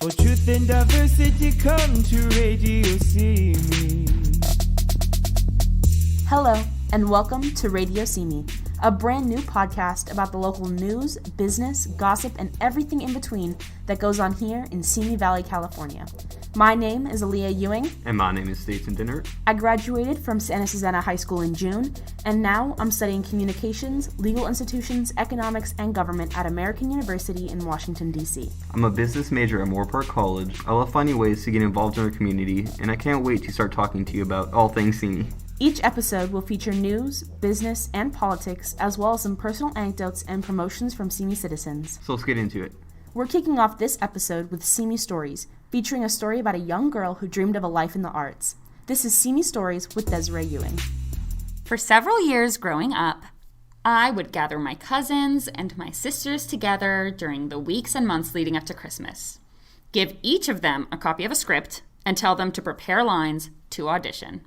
For truth and diversity, come to RadioSimi. Hello, and welcome to RadioSimi, a brand new podcast about the local news, business, gossip, and everything in between that goes on here in Simi Valley, California. My name is Aaliyah Ewing. And my name is Staten Dinner. I graduated from Santa Susana High School in June, and now I'm studying communications, legal institutions, economics, and government at American University in Washington, D.C. I'm a business major at Moorpark College. I love finding ways to get involved in our community, and I can't wait to start talking to you about all things Simi. Each episode will feature news, business, and politics, as well as some personal anecdotes and promotions from Simi citizens. So let's get into it. We're kicking off this episode with Simi Stories, featuring a story about a young girl who dreamed of a life in the arts. This is Simi Stories with Desiree Ewing. For several years growing up, I would gather my cousins and my sisters together during the weeks and months leading up to Christmas, give each of them a copy of a script, and tell them to prepare lines to audition.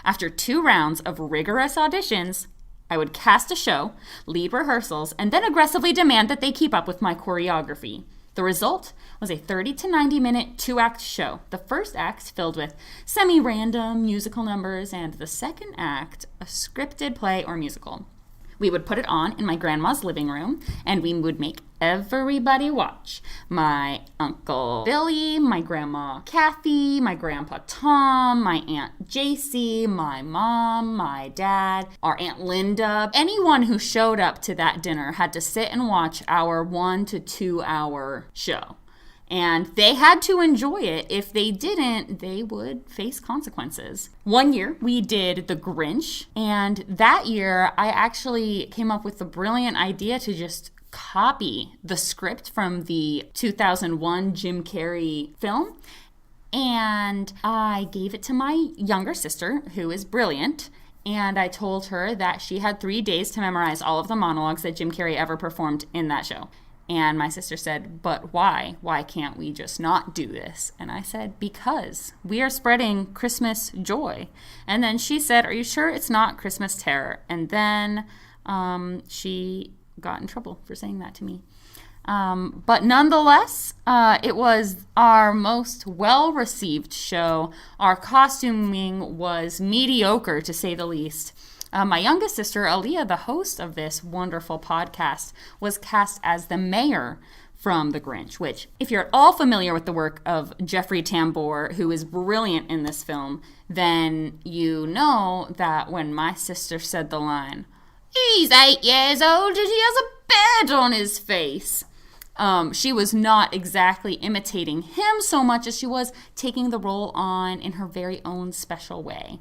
After 2 rounds of rigorous auditions, I would cast a show, lead rehearsals, and then aggressively demand that they keep up with my choreography. The result was a 30 to 90 minute 2-act show. The first act filled with semi-random musical numbers, and the second act a scripted play or musical. We would put it on in my grandma's living room, and we would make everybody watch. My Uncle Billy, my Grandma Kathy, my Grandpa Tom, my Aunt Jacy, my mom, my dad, our Aunt Linda. Anyone who showed up to that dinner had to sit and watch our 1 to 2 hour show. And they had to enjoy it. If they didn't, they would face consequences. One year, we did The Grinch, and that year, I actually came up with the brilliant idea to just copy the script from the 2001 Jim Carrey film, and I gave it to my younger sister, who is brilliant, and I told her that she had 3 days to memorize all of the monologues that Jim Carrey ever performed in that show. And my sister said, "But why? Why can't we just not do this?" And I said, "Because we are spreading Christmas joy." And then she said, "Are you sure it's not Christmas terror?" And then she got in trouble for saying that to me. But nonetheless, it was our most well-received show. Our costuming was mediocre, to say the least. My youngest sister, Aaliyah, the host of this wonderful podcast, was cast as the mayor from The Grinch, which, if you're at all familiar with the work of Jeffrey Tambor, who is brilliant in this film, then you know that when my sister said the line, "He's 8 years old and he has a bed on his face," she was not exactly imitating him so much as she was taking the role on in her very own special way.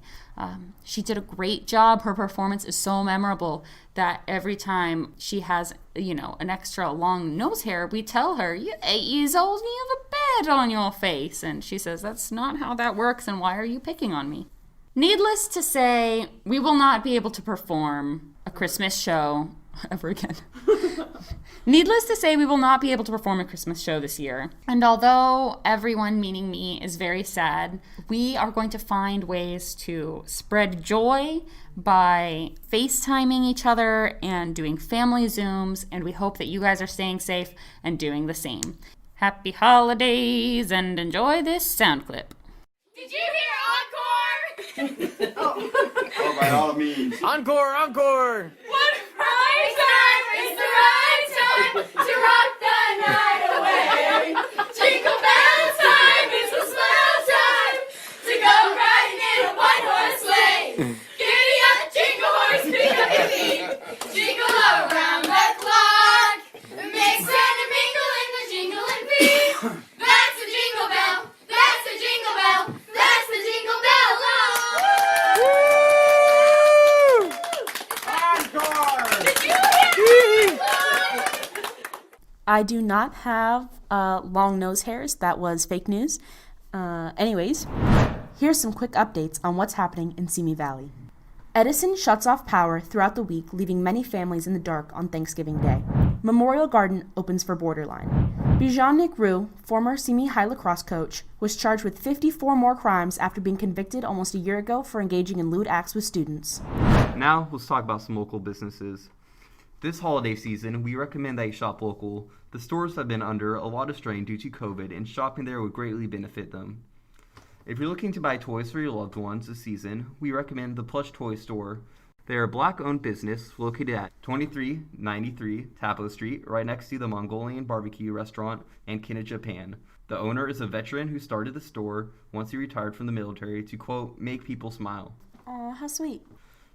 She did a great job. Her performance is so memorable that every time she has, an extra long nose hair, we tell her, "You're 8 years old and you have a bed on your face." And she says, "That's not how that works, and why are you picking on me?" Needless to say, we will not be able to perform a Christmas show ever again. Needless to say, we will not be able to perform a Christmas show this year. And although everyone, meaning me, is very sad, we are going to find ways to spread joy by FaceTiming each other and doing family Zooms, and we hope that you guys are staying safe and doing the same. Happy holidays, and enjoy this sound clip. Did you hear encore? Oh, by all means. Encore, encore! What right time is the right time to rock the night away? Jingle bell time is the swell time to go riding in a one-horse sleigh. Giddy up, jingle horse, pick up your feet. Jingle around the clock. Mix and a mingle in the jingling beat. That's a jingle bell. That's a jingle bell. That's the jingle bell line. I do not have long nose hairs. That was fake news. Anyways, here's some quick updates on what's happening in Simi Valley. Edison shuts off power throughout the week, leaving many families in the dark on Thanksgiving Day. Memorial Garden opens for Borderline. Bijan Rue, former Simi High lacrosse coach, was charged with 54 more crimes after being convicted almost a year ago for engaging in lewd acts with students. Now, let's talk about some local businesses. This holiday season, we recommend that you shop local. The stores have been under a lot of strain due to COVID, and shopping there would greatly benefit them. If you're looking to buy toys for your loved ones this season, we recommend the Plush Toy Store. They are a Black-owned business located at 2393 Tapo Street, right next to the Mongolian barbecue restaurant and Kin of Japan. The owner is a veteran who started the store once he retired from the military to, quote, make people smile. Aw, how sweet.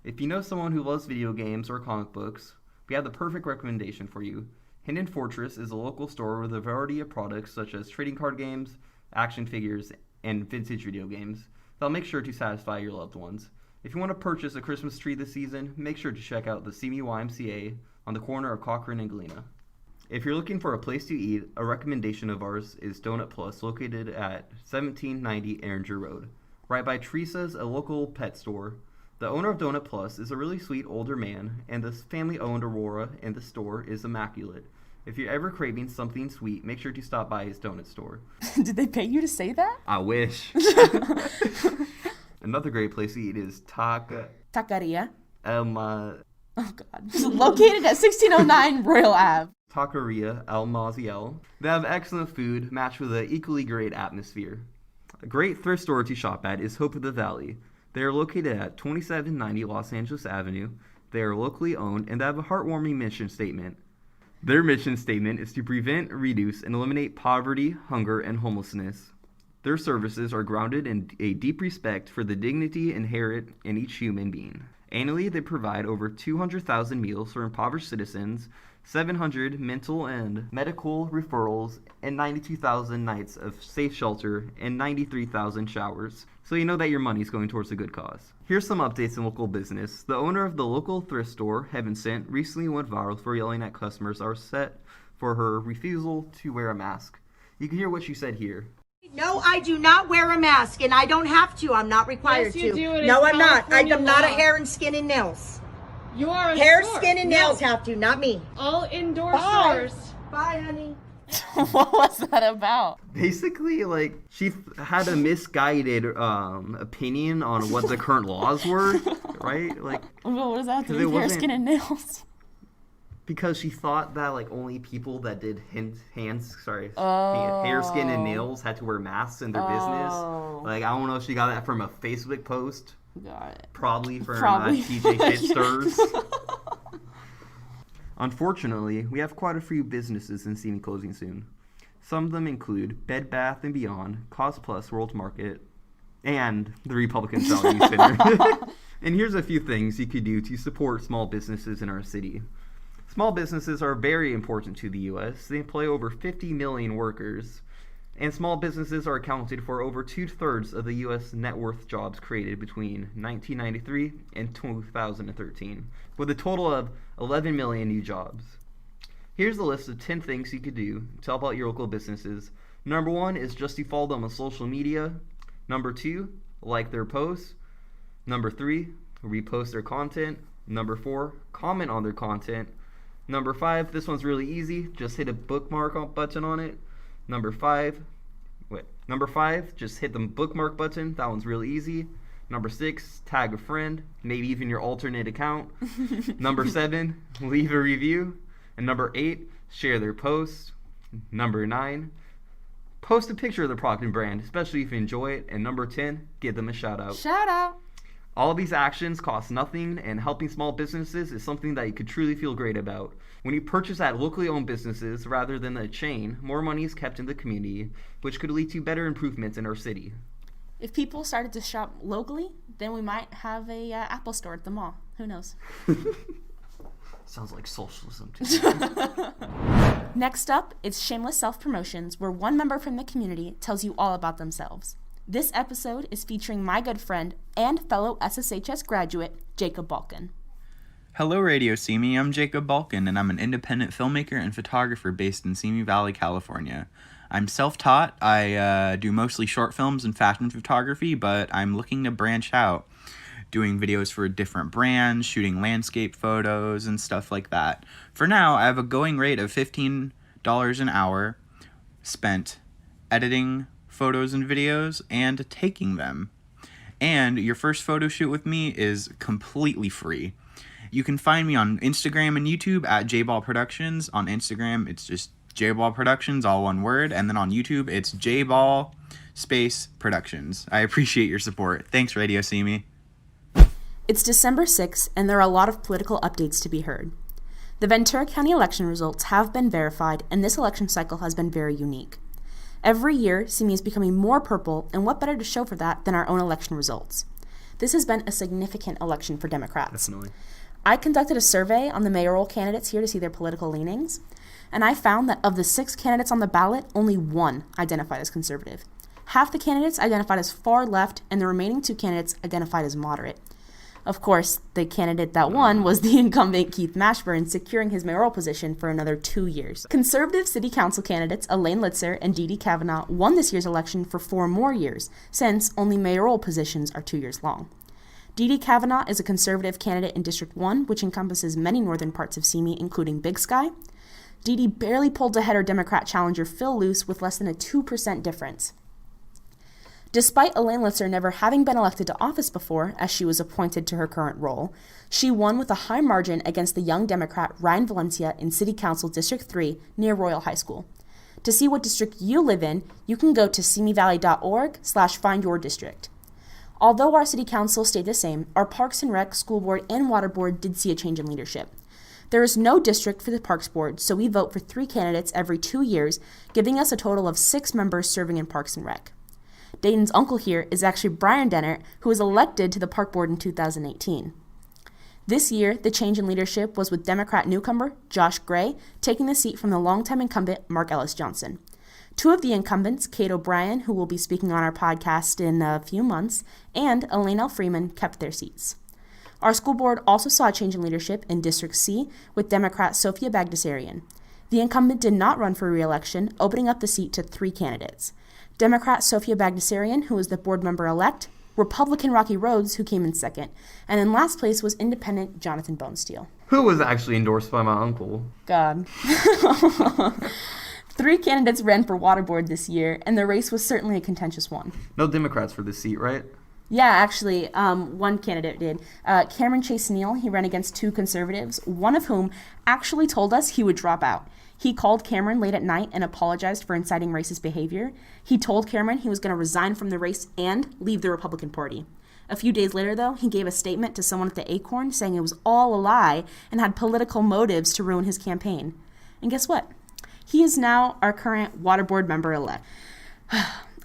If you know someone who loves video games or comic books, we have the perfect recommendation for you. Hidden Fortress is a local store with a variety of products such as trading card games, action figures, and vintage video games. They'll make sure to satisfy your loved ones. If you want to purchase a Christmas tree this season, make sure to check out the Simi YMCA on the corner of Cochrane and Galena. If you're looking for a place to eat, a recommendation of ours is Donut Plus, located at 1790 Erringer Road, right by Teresa's, a local pet store. The owner of Donut Plus is a really sweet older man, and the family-owned Aurora and the store is immaculate. If you're ever craving something sweet, make sure to stop by his donut store. Did they pay you to say that? I wish. Another great place to eat is Taqueria. El Oh, God. Located at 1609 Royal Ave. Taqueria El Maziel. They have excellent food matched with an equally great atmosphere. A great thrift store to shop at is Hope of the Valley. They are located at 2790 Los Angeles Avenue. They are locally owned and they have a heartwarming mission statement. Their mission statement is to prevent, reduce, and eliminate poverty, hunger, and homelessness. Their services are grounded in a deep respect for the dignity inherent in each human being. Annually, they provide over 200,000 meals for impoverished citizens, 700 mental and medical referrals, and 92,000 nights of safe shelter, and 93,000 showers. So you know that your money's going towards a good cause. Here's some updates in local business. The owner of the local thrift store, Heaven Sent, recently went viral for yelling at customers are upset for her refusal to wear a mask. You can hear what she said here. No, I do not wear a mask, and I don't have to. I'm not required Yes, you to. do. It No, is I'm not. California I'm not a law. hair and skin and nails. You are a Hair, store. skin, and nails No. have to, not me. All indoor Bye. stores. Bye, honey. What was that about? Basically, like, she had a misguided opinion on what the current laws were, right? Like, Well, what does that have to 'Cause do it with hair, wasn't- skin, and nails? because she thought that, like, only people that did hair, skin, and nails had to wear masks in their business. Oh. Like, I don't know if she got that from a Facebook post. Got it. Probably from Probably. TJ Shitsters. Unfortunately, we have quite a few businesses in Simi closing soon. Some of them include Bed Bath & Beyond, Cost Plus World Market, and the Republican Value Center. And here's a few things you could do to support small businesses in our city. Small businesses are very important to the U.S. They employ over 50 million workers, and small businesses are accounted for over 2/3 of the U.S. net worth jobs created between 1993 and 2013, with a total of 11 million new jobs. Here's a list of 10 things you could do to help out your local businesses. Number 1 is just to follow them on social media. Number 2, like their posts. Number 3, repost their content. Number 4, comment on their content. Number 5, this one's really easy. Just hit a bookmark button on it. Number 5, just hit the bookmark button. That one's really easy. Number 6, tag a friend, maybe even your alternate account. Number 7, leave a review. And number 8, share their post. Number 9, post a picture of the product and brand, especially if you enjoy it. And number 10, give them a shout out. Shout out. All of these actions cost nothing, and helping small businesses is something that you could truly feel great about. When you purchase at locally owned businesses rather than a chain, more money is kept in the community, which could lead to better improvements in our city. If people started to shop locally, then we might have a Apple store at the mall. Who knows? Sounds like socialism to me. Next up, it's Shameless Self-Promotions, where one member from the community tells you all about themselves. This episode is featuring my good friend and fellow SSHS graduate, Jacob Balkin. Hello, RadioSimi. I'm Jacob Balkin, and I'm an independent filmmaker and photographer based in Simi Valley, California. I'm self-taught. I do mostly short films and fashion photography, but I'm looking to branch out, doing videos for different brands, shooting landscape photos, and stuff like that. For now, I have a going rate of $15 an hour spent editing photos and videos and taking them. And your first photo shoot with me is completely free. You can find me on Instagram and YouTube at JBall Productions. On Instagram, it's just JBall Productions, all one word. And then on YouTube, it's JBall space Productions. I appreciate your support. Thanks, RadioSimi. It's December 6th, and there are a lot of political updates to be heard. The Ventura County election results have been verified, and this election cycle has been very unique. Every year, Simi is becoming more purple, and what better to show for that than our own election results? This has been a significant election for Democrats. Definitely. I conducted a survey on the mayoral candidates here to see their political leanings, and I found that of the 6 candidates on the ballot, only 1 identified as conservative. Half the candidates identified as far left, and the remaining 2 candidates identified as moderate. Of course, the candidate that won was the incumbent Keith Mashburn, securing his mayoral position for another 2 years. Conservative city council candidates Elaine Litzer and Dee Dee Kavanaugh won this year's election for 4 more years, since only mayoral positions are 2 years long. Dee Dee Kavanaugh is a conservative candidate in District 1, which encompasses many northern parts of Simi, including Big Sky. Dee Dee barely pulled ahead her Democrat challenger Phil Luce with less than a 2% difference. Despite Elaine Litzer never having been elected to office before, as she was appointed to her current role, she won with a high margin against the young Democrat Ryan Valencia in City Council District 3 near Royal High School. To see what district you live in, you can go to simivalley.org/findyourdistrict. Although our City Council stayed the same, our Parks and Rec, School Board, and Water Board did see a change in leadership. There is no district for the Parks Board, so we vote for 3 candidates every 2 years, giving us a total of 6 members serving in Parks and Rec. Dayton's uncle here is actually Brian Dennert, who was elected to the Park Board in 2018. This year, the change in leadership was with Democrat newcomer Josh Gray taking the seat from the longtime incumbent Mark Ellis Johnson. 2 of the incumbents, Kate O'Brien, who will be speaking on our podcast in a few months, and Elaine L. Freeman, kept their seats. Our school board also saw a change in leadership in District C with Democrat Sophia Bagdasarian. The incumbent did not run for re-election, opening up the seat to 3 candidates. Democrat Sophia Bagdasarian, who was the board member-elect, Republican Rocky Rhodes, who came in second, and in last place was Independent Jonathan Bonesteel. Who was actually endorsed by my uncle. God. 3 candidates ran for water board this year, and the race was certainly a contentious one. No Democrats for this seat, right? Yeah, actually, 1 candidate did. Cameron Chase Neal, he ran against 2 conservatives, one of whom actually told us he would drop out. He called Cameron late at night and apologized for inciting racist behavior. He told Cameron he was going to resign from the race and leave the Republican Party. A few days later, though, he gave a statement to someone at the Acorn saying it was all a lie and had political motives to ruin his campaign. And guess what? He is now our current water board member-elect.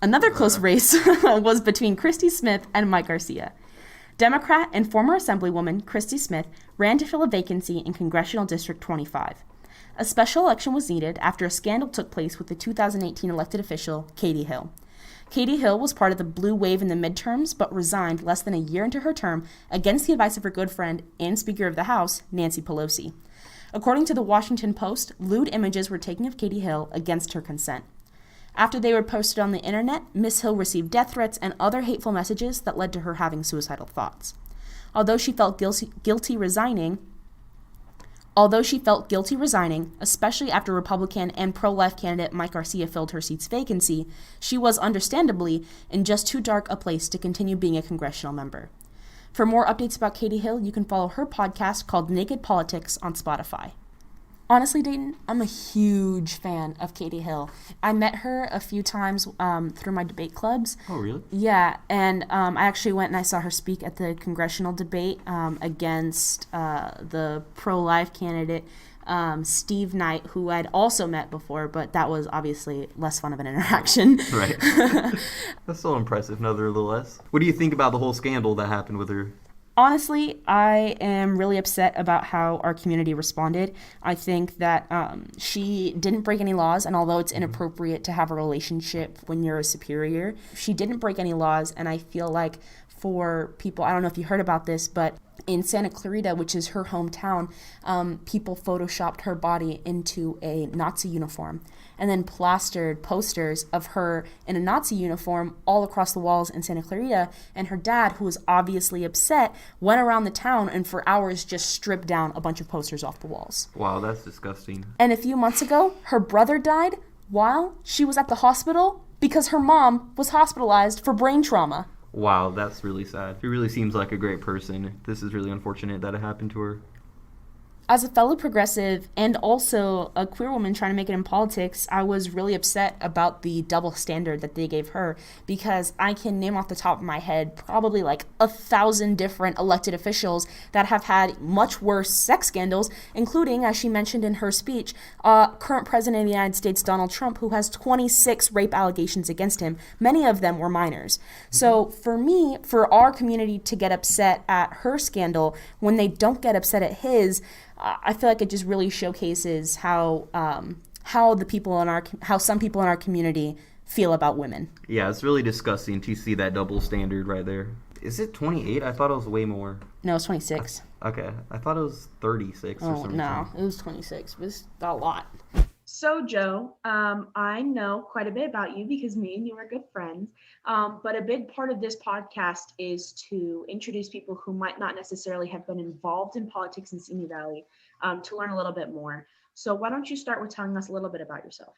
Another close race was between Christy Smith and Mike Garcia. Democrat and former Assemblywoman Christy Smith ran to fill a vacancy in Congressional District 25. A special election was needed after a scandal took place with the 2018 elected official, Katie Hill. Katie Hill was part of the blue wave in the midterms, but resigned less than a year into her term against the advice of her good friend and Speaker of the House, Nancy Pelosi. According to the Washington Post, lewd images were taken of Katie Hill against her consent. After they were posted on the internet, Miss Hill received death threats and other hateful messages that led to her having suicidal thoughts. Although she felt guilty resigning, especially after Republican and pro-life candidate Mike Garcia filled her seat's vacancy, she was understandably in just too dark a place to continue being a congressional member. For more updates about Katie Hill, you can follow her podcast called Naked Politics on Spotify. Honestly, Dayton, I'm a huge fan of Katie Hill. I met her a few times through my debate clubs. Oh, really? Yeah, and I actually went and I saw her speak at the congressional debate against the pro-life candidate, Steve Knight, who I'd also met before, but that was obviously less fun of an interaction. Right. That's so impressive, nevertheless. What do you think about the whole scandal that happened with her? Honestly, I am really upset about how our community responded. I think that she didn't break any laws, and although it's inappropriate to have a relationship when you're a superior, she didn't break any laws, and I feel like for people, I don't know if you heard about this, but in Santa Clarita, which is her hometown, people photoshopped her body into a Nazi uniform and then plastered posters of her in a Nazi uniform all across the walls in Santa Clarita. And her dad, who was obviously upset, went around the town and for hours just stripped down a bunch of posters off the walls. Wow, that's disgusting. And a few months ago, her brother died while she was at the hospital because her mom was hospitalized for brain trauma. Wow, that's really sad. She really seems like a great person. This is really unfortunate that it happened to her. As a fellow progressive and also a queer woman trying to make it in politics, I was really upset about the double standard that they gave her, because I can name off the top of my head probably like 1,000 different elected officials that have had much worse sex scandals, including, as she mentioned in her speech, current President of the United States, Donald Trump, who has 26 rape allegations against him. Many of them were minors. So for me, for our community to get upset at her scandal when they don't get upset at his, I feel like it just really showcases how some people in our community feel about women. Yeah, it's really disgusting to see that double standard right there. Is it 28? I thought it was way more. No, it's 26. Okay, I thought it was 36 or something. No, it was 26. It was a lot. So, Joe, I know quite a bit about you because me and you are good friends. But a big part of this podcast is to introduce people who might not necessarily have been involved in politics in Simi Valley to learn a little bit more. So why don't you start with telling us a little bit about yourself?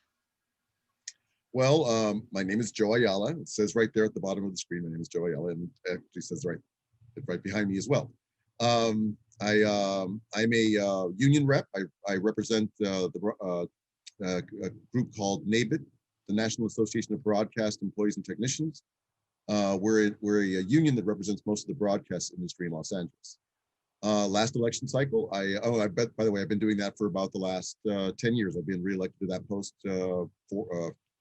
Well, my name is Joe Ayala. It says right there at the bottom of the screen, my name is Joe Ayala, and it actually says right behind me as well. I'm a union rep. I represent a group called NABIT, the National Association of Broadcast Employees and Technicians. We're a union that represents most of the broadcast industry in Los Angeles. Last election cycle, by the way, I've been doing that for about the last 10 years. I've been reelected to that post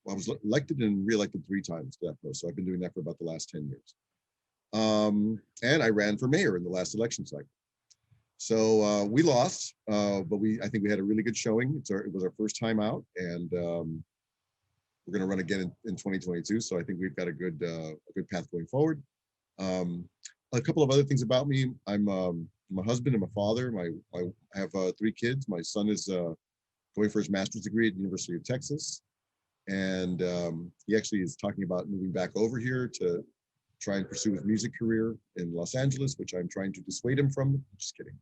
I was elected and reelected 3 times to that post. So I've been doing that for about the last 10 years. And I ran for mayor in the last election cycle. So we lost, but I think we had a really good showing. It was our first time out, and we're going to run again in 2022. So I think we've got a good path going forward. A couple of other things about me: I'm a husband and a father. I have 3 kids. My son is going for his master's degree at the University of Texas, and he actually is talking about moving back over here to try and pursue his music career in Los Angeles, which I'm trying to dissuade him from. Just kidding.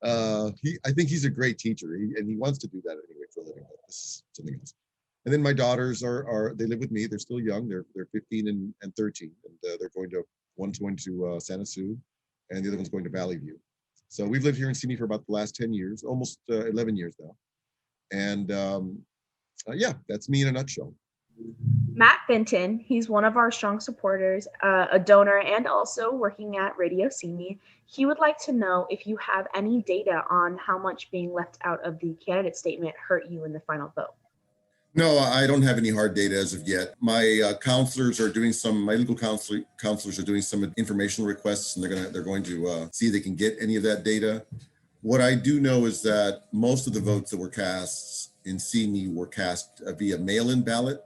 I think he's a great teacher, and he wants to do that anyway for a living. But this is something else. And then my daughters they live with me. They're still young. They're 15 and 13, and one's going to Santa Sue, and the other one's going to Valley View. So we've lived here in Simi for about the last 10 years, almost 11 years now. And yeah, that's me in a nutshell. Matt Fenton, he's one of our strong supporters, a donor, and also working at RadioSimi. He would like to know if you have any data on how much being left out of the candidate statement hurt you in the final vote. No, I don't have any hard data as of yet. My legal counselors are doing some information requests, and they're going to see if they can get any of that data. What I do know is that most of the votes that were cast in Simi were cast via mail-in ballot,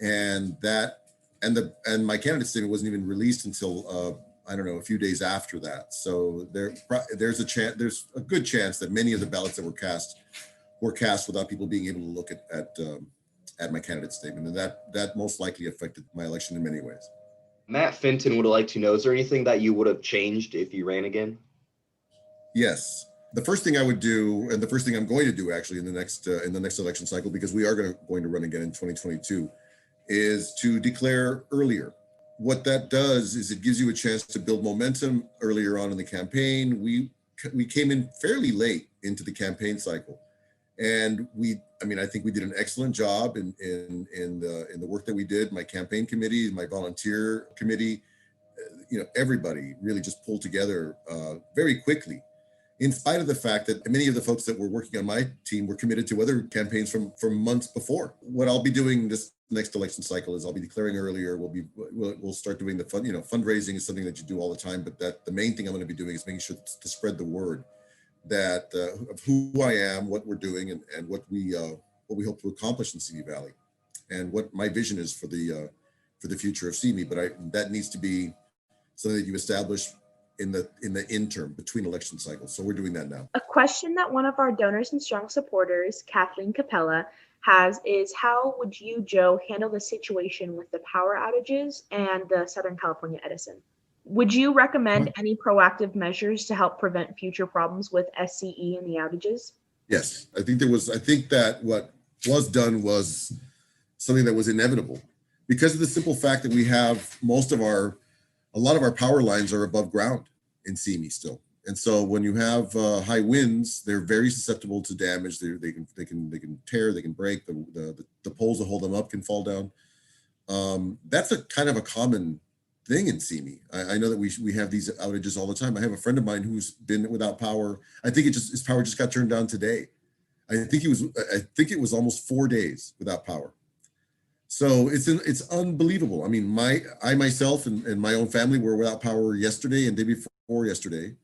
and my candidate statement wasn't even released until a few days after that. So there's a good chance that many of the ballots that were cast without people being able to look at my candidate statement, and that most likely affected my election in many ways. Matt Fenton would like to know, is there anything that you would have changed if you ran again? Yes. The first thing I would do, and the first thing I'm going to do actually in the next election cycle, because we are going to run again in 2022, is to declare earlier. What that does is it gives you a chance to build momentum earlier on in the campaign. We came in fairly late into the campaign cycle, and I think we did an excellent job in the work that we did. My campaign committee, my volunteer committee, everybody really just pulled together very quickly, in spite of the fact that many of the folks that were working on my team were committed to other campaigns from months before. What I'll be doing this next election cycle is I'll be declaring earlier. We'll start doing the fundraising is something that you do all the time, but the main thing I'm going to be doing is making sure to spread the word that of who I am, what we're doing, and what we hope to accomplish in Simi Valley, and what my vision is for the future of Simi. But that needs to be something that you establish in the interim between election cycles. So we're doing that now. A question that one of our donors and strong supporters, Kathleen Capella, has is, how would you, Joe, handle the situation with the power outages and the Southern California Edison? Would you recommend any proactive measures to help prevent future problems with SCE and the outages? Yes, I think that what was done was something that was inevitable, because of the simple fact that we have a lot of our power lines are above ground in Simi still. And so when you have high winds, they're very susceptible to damage. They can tear, they can break. The poles that hold them up can fall down. That's a kind of a common thing in Simi. I know that we have these outages all the time. I have a friend of mine who's been without power. I think his power just got turned down today. I think it was almost 4 days without power. So it's unbelievable. I mean, I myself and my own family were without power yesterday and day before yesterday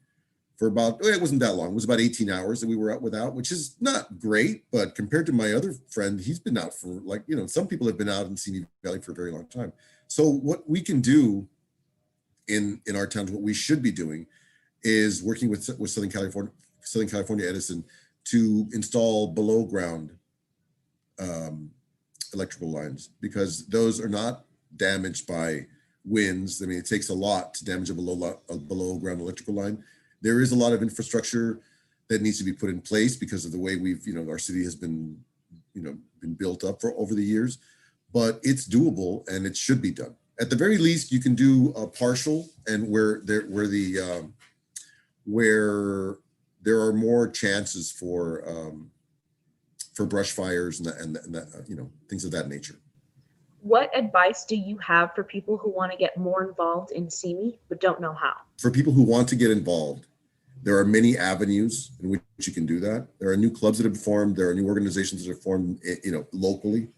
for it wasn't that long. It was about 18 hours that we were out without, which is not great, but compared to my other friend, he's been out for some people have been out in Simi Valley for a very long time. So what we can do in our towns, what we should be doing is working with Southern California Edison to install below ground electrical lines, because those are not damaged by winds. I mean, it takes a lot to damage a below ground electrical line. There is a lot of infrastructure that needs to be put in place because of the way our city has been built up for over the years, but it's doable and it should be done. At the very least, you can do a partial, and where there are more chances for brush fires and things of that nature. What advice do you have for people who want to get more involved in Simi but don't know how? For people who want to get involved, there are many avenues in which you can do that. There are new clubs that have formed. There are new organizations that have formed, locally.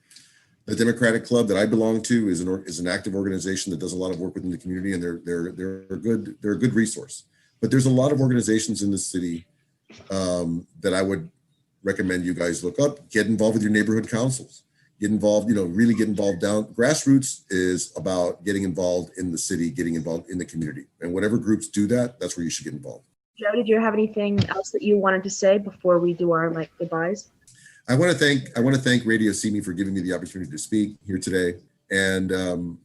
The Democratic Club that I belong to is an active organization that does a lot of work within the community, and they're a good resource. But there's a lot of organizations in the city that I would recommend you guys look up. Get involved with your neighborhood councils. Get involved, really get involved down. Grassroots is about getting involved in the city, getting involved in the community. And whatever groups do that, that's where you should get involved. Joe, did you have anything else that you wanted to say before we do our goodbyes? I want to thank RadioSimi for giving me the opportunity to speak here today. And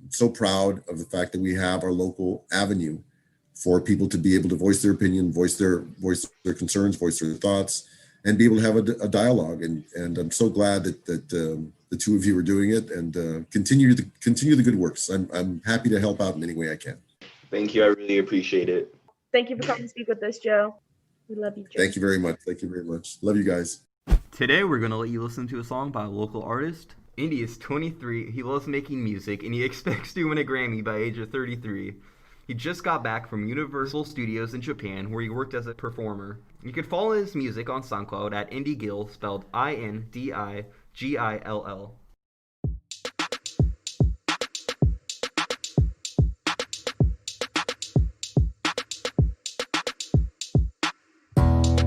so proud of the fact that we have our local avenue for people to be able to voice their opinion, voice their concerns, voice their thoughts, and be able to have a dialogue. And I'm so glad that the two of you are doing it, and continue the good works. I'm happy to help out in any way I can. Thank you. I really appreciate it. Thank you for coming to speak with us, Joe. We love you, Joe. Thank you very much. Thank you very much. Love you guys. Today we're going to let you listen to a song by a local artist. Indy is 23, he loves making music, and he expects to win a Grammy by age of 33. He just got back from Universal Studios in Japan, where he worked as a performer. You can follow his music on SoundCloud at Indy Gill, spelled INDIGILL.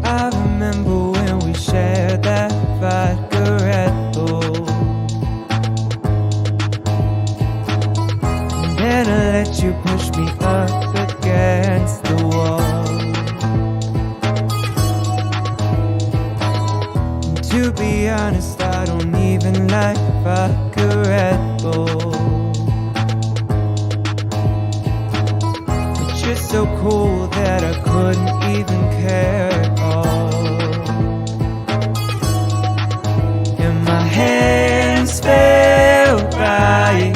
I remember when we shared that vodka Red Bull, and then I let you push me up against the wall. And to be honest, I don't even like vodka Red Bull, but you're so cool that I couldn't even care at all. And my hands felt right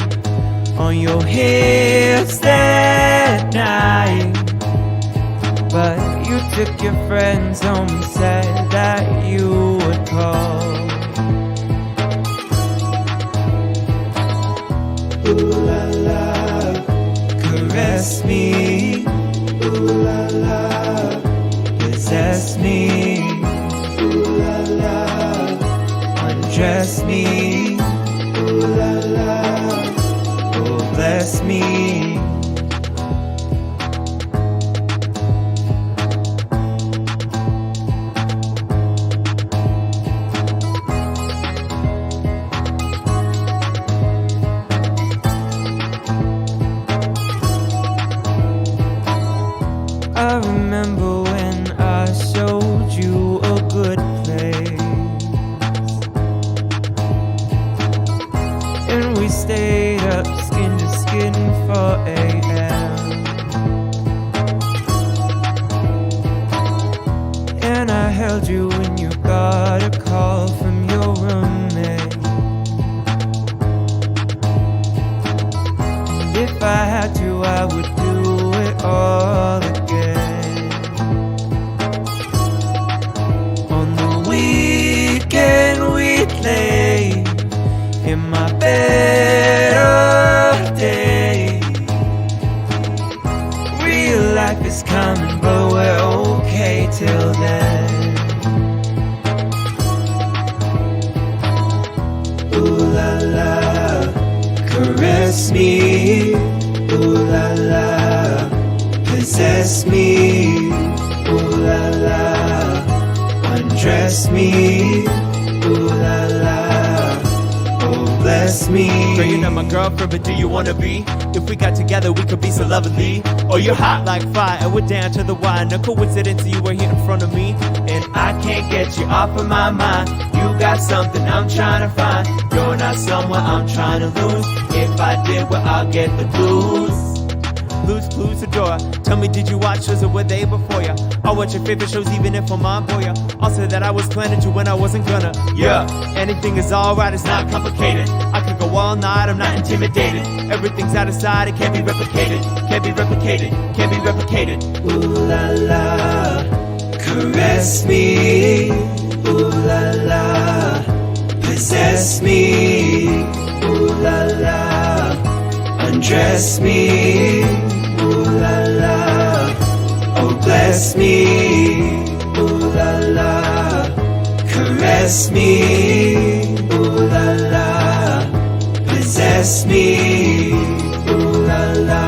on your hips that night, but you took your friends home and said that you would call. Ooh la la, caress me. Ooh la la, possess me. Ooh la la, undress me. Ooh la la, oh bless me. I remember when I showed you a good place, and we stayed up skin to skin for AM. And I held you when you got a call from your roommate. And if I had to, I would do it all again. Undress me, ooh la la. Possess me, ooh la la. Undress me, ooh la la. Oh, bless me. Girl, you're not my girlfriend, but do you wanna be? If we got together, we could be so lovely. Oh, you're hot like fire, and we're down to the wire. No coincidence, you were here in front of me, and I can't get you off of my mind. You got something I'm trying to find. You're not someone I'm trying to lose. If I did, well, I'll get the blues. Blues Clues Adora. Tell me, did you watch shows or were they before ya? I watch your favorite shows even if I'm on boya. Also that I was planning to when I wasn't gonna. Yeah, anything is alright, it's not complicated. I could go all night, I'm not intimidated. Everything's out of sight, it can't be replicated. Can't be replicated, can't be replicated. Ooh la la, caress me. Ooh la la, possess me. Ooh la la, undress me. Ooh la la, oh bless me. Ooh la la, caress me. Ooh la la, possess me. Ooh la la,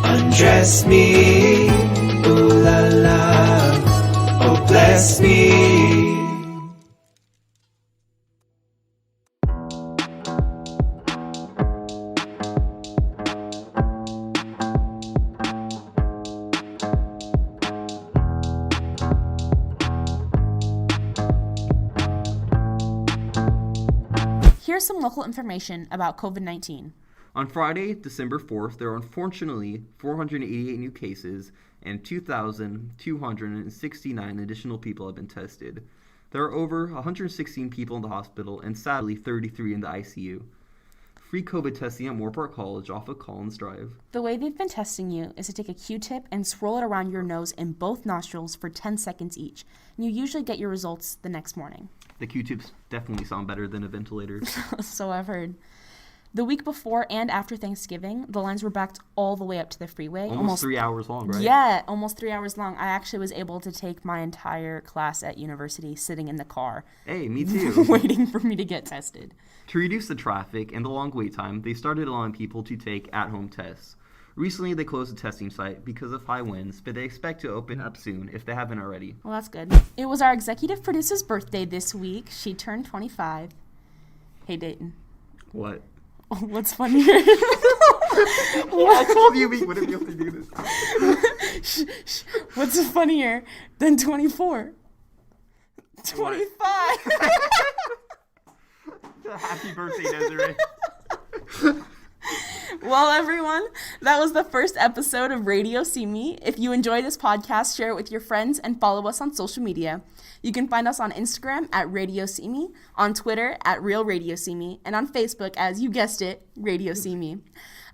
undress me. Ooh la la, oh bless me. Here's some local information about COVID-19. On Friday, December 4th, there are unfortunately 488 new cases and 2,269 additional people have been tested. There are over 116 people in the hospital and sadly 33 in the ICU. Free COVID testing at Moorpark College off of Collins Drive. The way they've been testing you is to take a Q-tip and swirl it around your nose and both nostrils for 10 seconds each. And you usually get your results the next morning. The Q-tips definitely sound better than a ventilator. So I've heard. The week before and after Thanksgiving, the lines were backed all the way up to the freeway. Almost 3 hours long, right? Yeah, almost 3 hours long. I actually was able to take my entire class at university sitting in the car. Hey, me too. Waiting for me to get tested. To reduce the traffic and the long wait time, they started allowing people to take at-home tests. Recently, they closed the testing site because of high winds, but they expect to open up soon if they haven't already. Well, that's good. It was our executive producer's birthday this week. She turned 25. Hey, Dayton. What? Oh, what's funnier? I told you we wouldn't be able to do this. What's funnier than 24? 25. Happy birthday, Desiree. Well, everyone, that was the first episode of RadioSimi. If you enjoy this podcast, share it with your friends and follow us on social media. You can find us on Instagram at RadioSimi, on Twitter at RealRadioSimi, and on Facebook as, you guessed it, RadioSimi.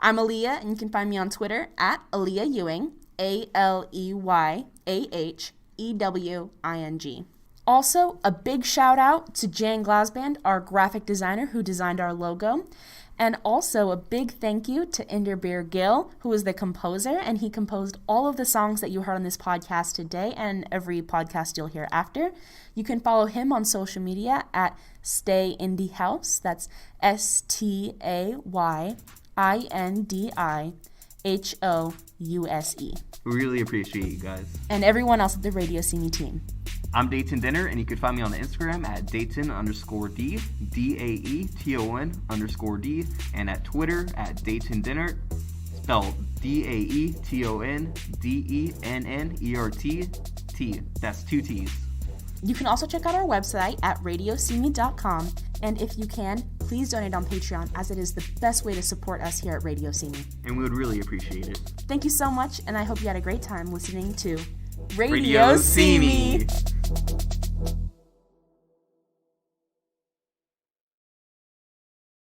I'm Aaliyah, and you can find me on Twitter at Aaliyah Ewing, ALEYAHEWING. Also, a big shout out to Jan Glasband, our graphic designer who designed our logo. And also a big thank you to Inderbeer Gill, who is the composer, and he composed all of the songs that you heard on this podcast today and every podcast you'll hear after. You can follow him on social media at Stay Indie House. That's STAYINDIHOUSE. We really appreciate you guys. And everyone else at the RadioSimi team. I'm Dayton Dinner, and you can find me on the Instagram at Dayton_D, DAETON_D, and at Twitter at Dayton Dinner, spelled DAETONDENNERT. That's 2 T's. You can also check out our website at RadioSimi.com, and if you can, please donate on Patreon, as it is the best way to support us here at RadioSimi. And we would really appreciate it. Thank you so much, and I hope you had a great time listening to RadioSimi.